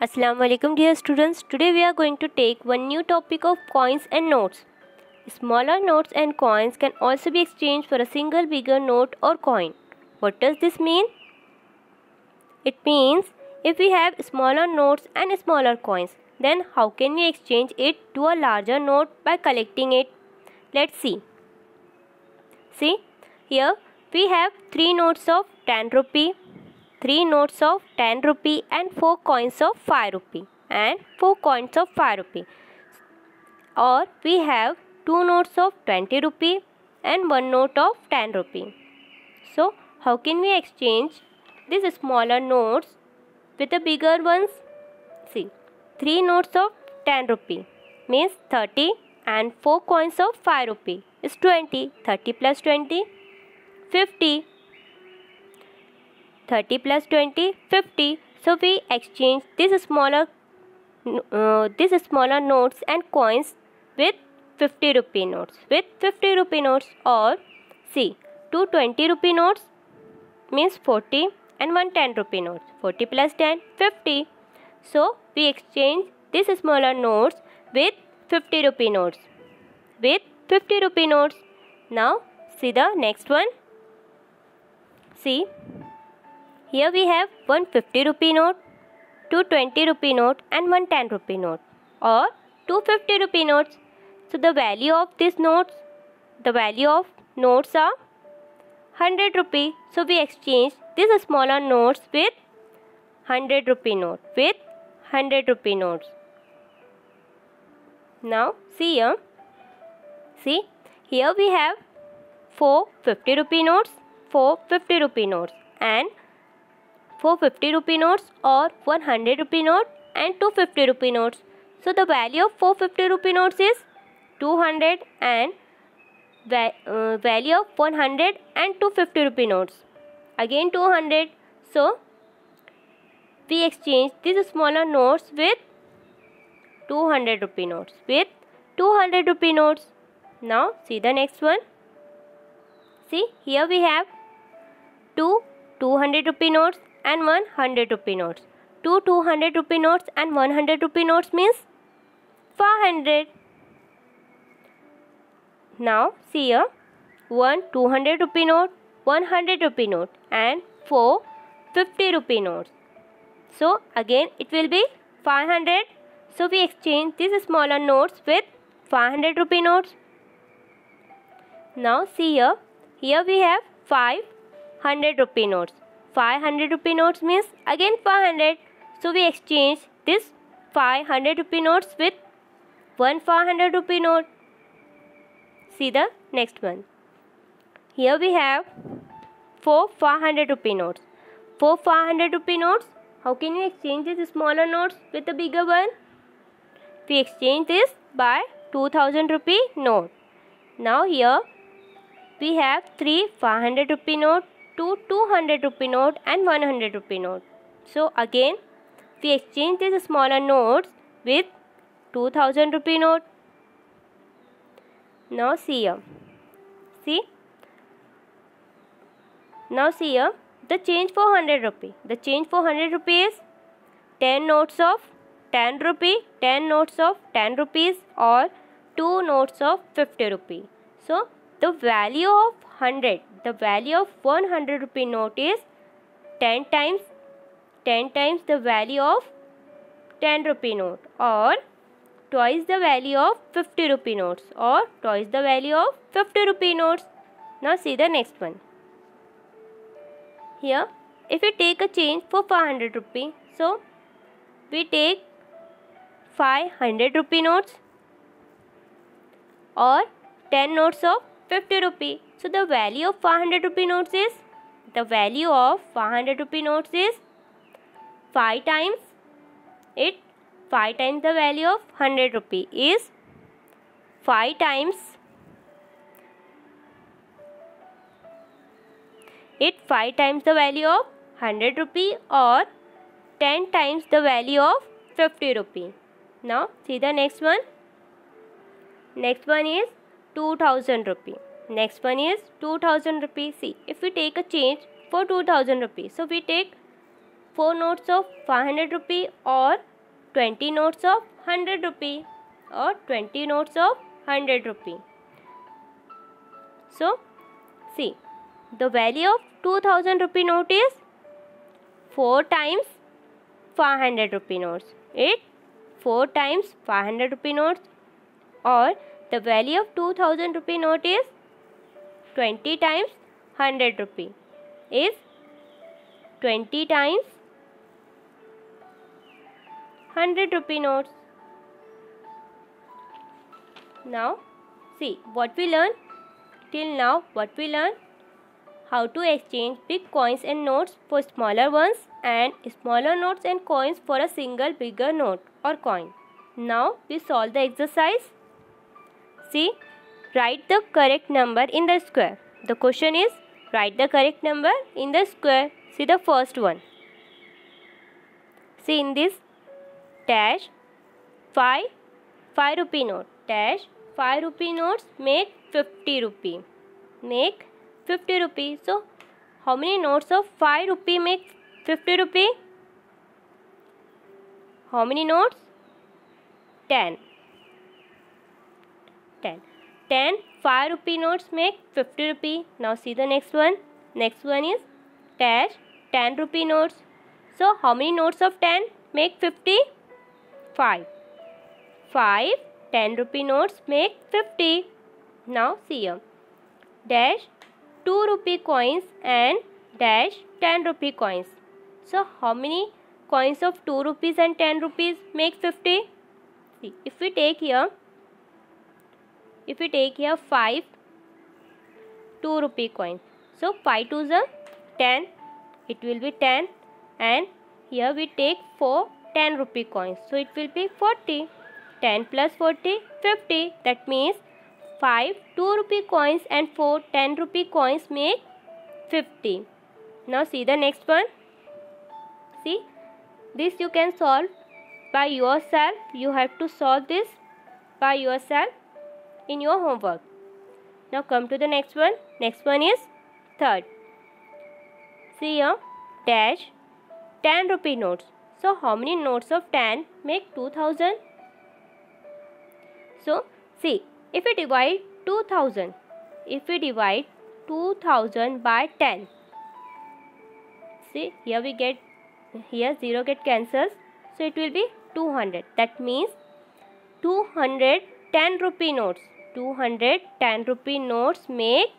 Assalamu alaikum dear students. Today we are going to take one new topic of coins and notes. Smaller notes and coins can also be exchanged for a single bigger note or coin. What does this mean? It means if we have smaller notes and smaller coins, then how can we exchange it to a larger note by collecting it? Let's see. See, here we have 3 notes of 10 rupee, 3 notes of 10 rupee and 4 coins of 5 rupee and 4 coins of 5 rupee. Or we have 2 notes of 20 rupee and 1 note of 10 rupee. So how can we exchange these smaller notes with the bigger ones? See, 3 notes of 10 rupee means 30 and 4 coins of 5 rupee is 20. 30 plus 20, 50. 30 plus 20, 50. So we exchange these smaller notes and coins with 50 rupee notes. Or see, 2 20 rupee notes means 40 and 1 10 rupee notes. 40 plus 10, 50. So we exchange these smaller notes with 50 rupee notes. Now see the next one. See, here we have 1 50 rupee note, 2 20 rupee note and 1 10 rupee note or 2 50 rupee notes. So the value of notes are 100 rupee. So we exchange these smaller notes with 100 rupee note Now see here. See, here we have 4 50 rupee notes, 4 50 rupee notes and 4 50 rupee notes or 100 rupee note and 2 50 rupee notes. So the value of 4 50 rupee notes is 200 and value of 100 and 250 rupee notes again 200. So we exchange these smaller notes with 200 rupee notes. Now see the next one. See, here we have 2 200 rupee notes and 100 rupee notes. 2 200 rupee notes and 100 rupee notes means 500. Now see here, 1 200 rupee note, 100 rupee note and 4 50 rupee notes. So again it will be 500. So we exchange these smaller notes with 500 rupee notes. Now see here, we have 500 rupee notes. 500 rupee notes means again 500. So we exchange this 500 rupee notes with 1 500 rupee note. See the next one. Here we have 4 500 rupee notes. 4 500 rupee notes. How can we exchange these smaller notes with the bigger one? We exchange this by 2000 rupee note. Now here we have 3 500 rupee note, 2 200 rupee note and 100 rupee note. So again we exchange these smaller notes with 2000 rupee note. Now see here. Now see here, the change for 100 rupee. The change for 100 rupee is 10 notes of 10 rupee, 10 notes of 10 rupees or 2 notes of 50 rupee. So the value of 100 rupee note is 10 times the value of 10 rupee note or twice the value of 50 rupee notes or twice the value of 50 rupee notes. Now see the next one. Here if we take a change for 500 rupee, so we take 500 rupee notes or 10 notes of 50 rupee. So the value of 500 rupee notes is 5 times it. 5 times the value of 100 rupee is 5 times the value of 100 rupee or 10 times the value of 50 rupee. Now see the next one. Next one is 2000 rupee. See, if we take a change for 2000 rupees, so we take 4 notes of 500 rupee or 20 notes of 100 rupee or 20 notes of 100 rupee. So see, the value of 2000 rupee note is 4 times 500 rupee notes. It 4 times 500 rupee notes, or the value of 2000 rupee note is 20 times 100 rupee is 20 times 100 rupee notes. Now see what we learned. Till now what we learned: how to exchange big coins and notes for smaller ones, and smaller notes and coins for a single bigger note or coin. Now we solve the exercise. See, write the correct number in the square. The question is, write the correct number in the square. See the first one. See, in this dash 5 rupee note, dash 5 rupee notes make 50 rupee. Make 50 rupee. So how many notes of 5 rupee make 50 rupee? How many notes? 10. 5 rupee notes make 50 rupee. Now see the next one. Next one is dash 10 rupee notes. So how many notes of 10 make 50? 5. 10 rupee notes make 50. Now see here. Dash 2 rupee coins and dash 10 rupee coins. So how many coins of 2 rupees and 10 rupees make 50? See, if we take here 5 2 rupee coins. So 5 2s are 10. It will be 10, and here we take 4 10 rupee coins. So it will be 40. 10 plus 40, 50. That means 5 2 rupee coins and 4 10 rupee coins make 50. Now see the next one. See, this you can solve by yourself. You have to solve this by yourself in your homework. Now come to the next one. Next one is third. See here, dash 10 rupee notes. So how many notes of 10 make 2000? So see, if we divide 2000 by 10, see here we get, here 0 get cancels, so it will be 200. That means 210 rupee notes. 210 rupee notes make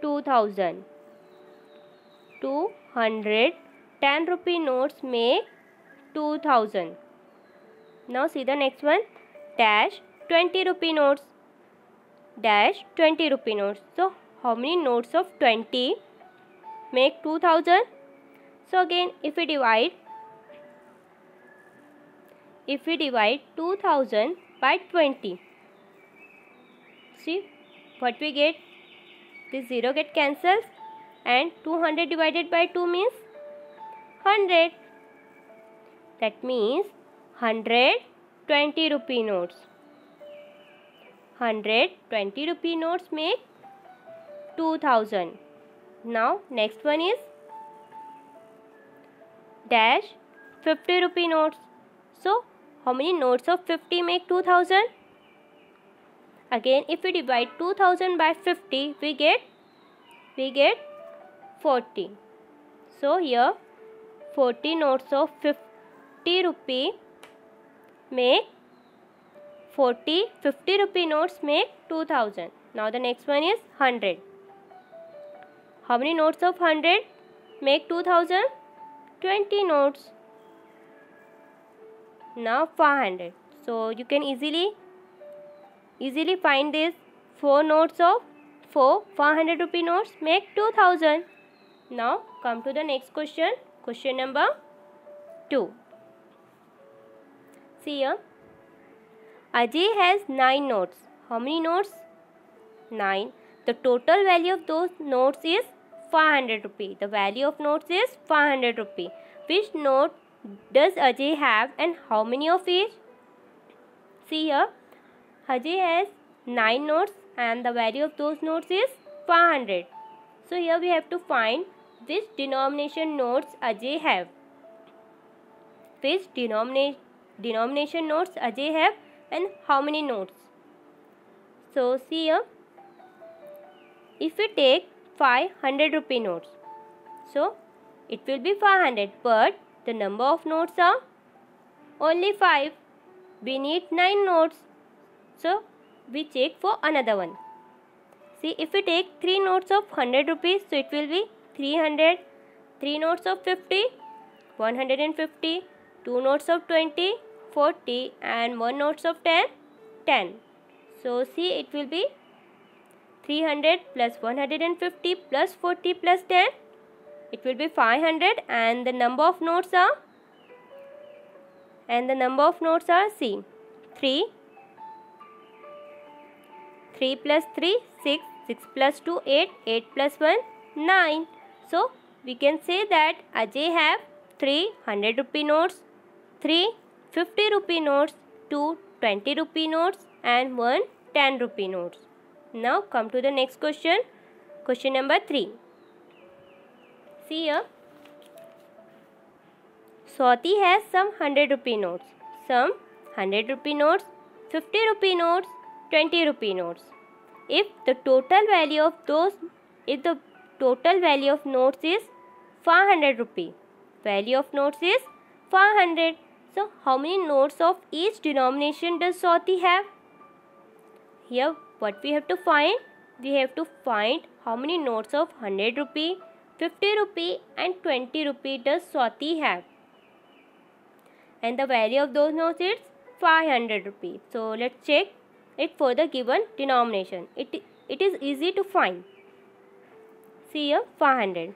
2000. 210 rupee notes make 2000. Now see the next one. Dash 20 rupee notes. Dash 20 rupee notes. So how many notes of 20 make 2000? So again, if we divide 2000 by 20, see what we get? This 0 get cancels, and 200 divided by 2 means 100. That means 120 rupee notes. 120 rupee notes make 2000. Now next one is dash 50 rupee notes. So how many notes of 50 make 2000? Again, if we divide 2000 by 50, we get 40. So here 40 notes of 50 rupee make 50 rupee notes make 2000. Now the next one is 100. How many notes of 100 make 2000? 20 notes. Now 500. So you can easily find this. 4 notes of 500 rupee notes make 2000. Now come to the next question. Question number 2. See here. Ajay has 9 notes. How many notes? 9. The total value of those notes is 500 rupee. The value of notes is 500 rupee. Which note does Ajay have and how many of each? See here. Ajay has 9 notes and the value of those notes is 500. So here we have to find Which denomination notes Ajay have? Which denomination notes Ajay have and how many notes? So see here, if we take 500 rupee notes, so it will be 500, but the number of notes are only 5. We need 9 notes, so we check for another one. See, if we take 3 notes of 100 rupees, so it will be 300, 3 notes of 50, 150, 2 notes of 20, 40, and 1 notes of 10, 10. So see, it will be 300 plus 150 plus 40 plus 10. It will be 500, and the number of notes are see 3, 3 plus 3 6, 6 plus 2 8, 8 plus 1 9. So we can say that Ajay have 3 100 rupee notes, 3 50 rupee notes, 2 20 rupee notes, and 1 10 rupee notes. Now come to the next question. Question number 3. See here, Swati has some 100 rupee notes, some 100 rupee notes, 50 rupee notes, 20 rupee notes. If the total value of notes is 500 rupee, value of notes is 500. So how many notes of each denomination does Swati have? Here what we have to find? We have to find how many notes of 100 rupee, 50 rupee, and 20 rupee does Swati have. And the value of those notes is 500 rupees. So let's check it for the given denomination. It is easy to find. See here, 500.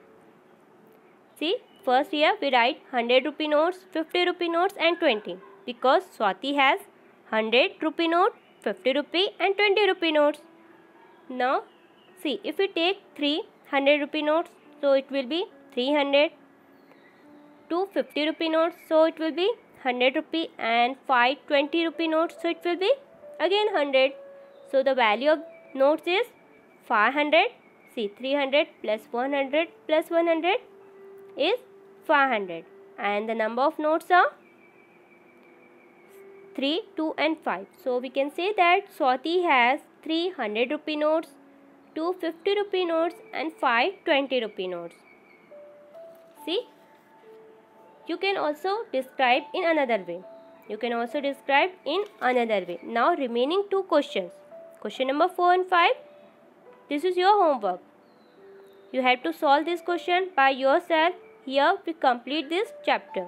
See, first here we write 100 rupee notes, 50 rupee notes, and 20, because Swati has 100 rupee note, 50 rupee, and 20 rupee notes. Now see, if we take 300 rupee notes, so it will be 300. 250 rupee notes, so it will be 100 rupee, and 520 rupee notes, so it will be again 100. So the value of notes is 500. See, 300 plus 100 plus 100 is 500, and the number of notes are 3, 2, and 5. So we can say that Swati has 300 rupee notes, 250 rupee notes, and 520 rupee notes. See, you can also describe in another way. Now remaining 2 questions. Question number 4 and 5. This is your homework. You have to solve this question by yourself. Here we complete this chapter.